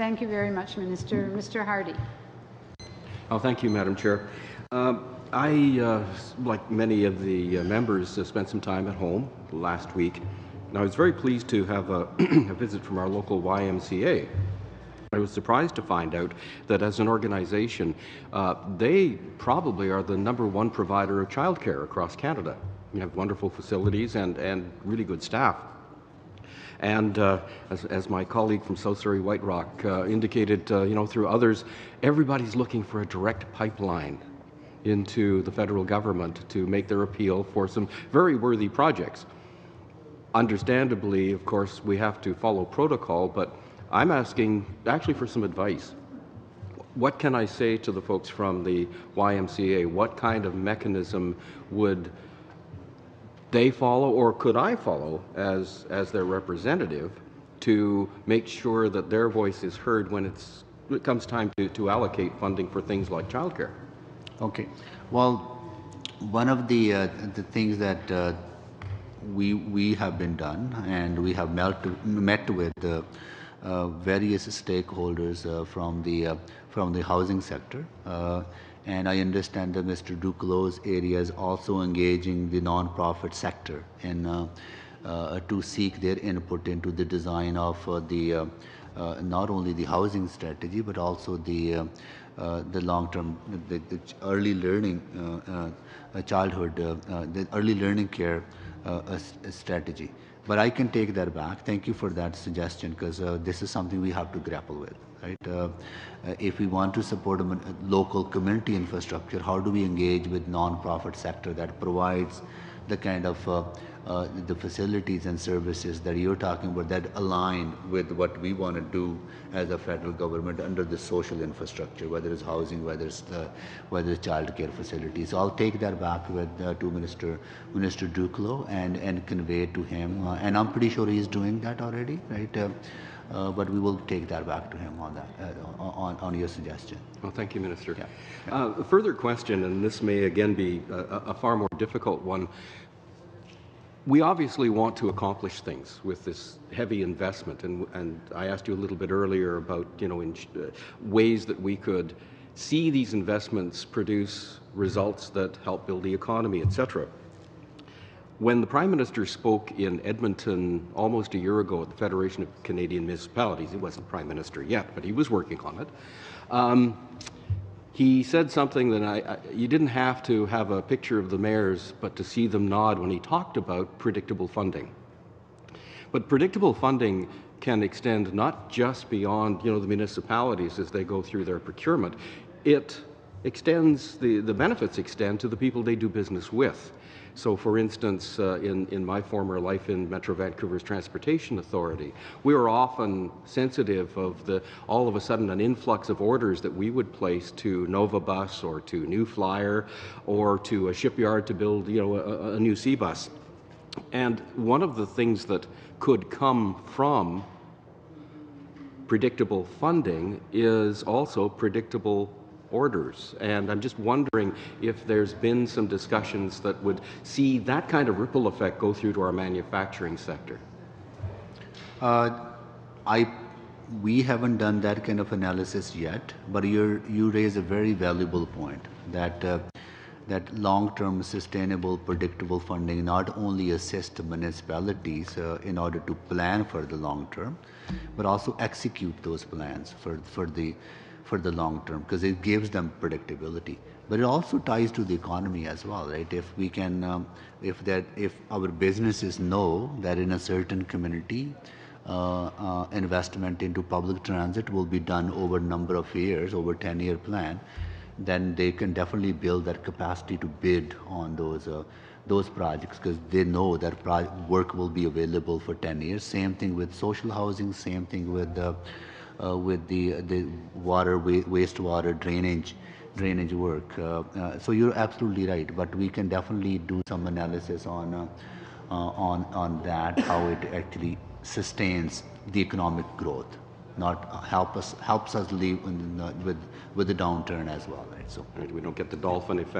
Thank you very much, Minister. Mr. Hardie. Oh, thank you, Madam Chair. I, like many of the members, spent some time at home last week, and I was very pleased to have a, a visit from our local YMCA. I was surprised to find out that as an organization, they probably are the #1 provider of childcare across Canada. We have wonderful facilities and really good staff. And as my colleague from South Surrey White Rock indicated, through others, everybody's looking for a direct pipeline into the federal government to make their appeal for some very worthy projects. Understandably, of course, we have to follow protocol, but I'm asking actually for some advice. What can I say to the folks from the YMCA? What kind of mechanism would they follow, or could I follow as their representative to make sure that their voice is heard when it comes time to allocate funding for things like childcare? Okay. Well, one of the things that we have been done, and we have met with various stakeholders from the housing sector. And I understand that Mr. Duclos' area is also engaging the non-profit sector in to seek their input into the design of not only the housing strategy but also the long-term, the early learning childhood, the early learning care strategy. But I can take that back. Thank you for that suggestion, because this is something we have to grapple with. Right? If we want to support a local community infrastructure, how do we engage with non-profit sector that provides the kind of the facilities and services that you're talking about that align with what we want to do as a federal government under the social infrastructure, whether it's housing, whether it's child care facilities. So I'll take that back with to Minister Duclos and convey it to him. And I'm pretty sure he's doing that already, right? But we will take that back to him on that, on your suggestion. Well, thank you, Minister. Yeah. A further question, and this may again be a far more difficult one. We obviously want to accomplish things with this heavy investment, and I asked you a little bit earlier about ways that we could see these investments produce results that help build the economy, etc. When the Prime Minister spoke in Edmonton almost a year ago at the Federation of Canadian Municipalities, he wasn't Prime Minister yet, but he was working on it, he said something that you didn't have to have a picture of the mayors, but to see them nod when he talked about predictable funding. But predictable funding can extend not just beyond the municipalities as they go through their procurement. It extends, the benefits extend to the people they do business with. So, for instance, in my former life in Metro Vancouver's Transportation Authority, we were often sensitive of all of a sudden an influx of orders that we would place to Nova Bus or to New Flyer or to a shipyard to build a new sea bus. And one of the things that could come from predictable funding is also predictable orders. And I'm just wondering if there's been some discussions that would see that kind of ripple effect go through to our manufacturing sector. We haven't done that kind of analysis yet, but you raise a very valuable point that long-term, sustainable, predictable funding not only assists municipalities in order to plan for the long term, but also execute those plans for the long term, because it gives them predictability. But it also ties to the economy as well, right? If we can, if our businesses know that in a certain community, investment into public transit will be done over a number of years, over 10-year plan, then they can definitely build that capacity to bid on those projects, because they know that work will be available for 10 years. Same thing with social housing, same thing with the water, wastewater, drainage work. So you're absolutely right, but we can definitely do some analysis on that, how it actually sustains the economic growth, not helps us live with the downturn as well, right? So we don't get the dolphin effect.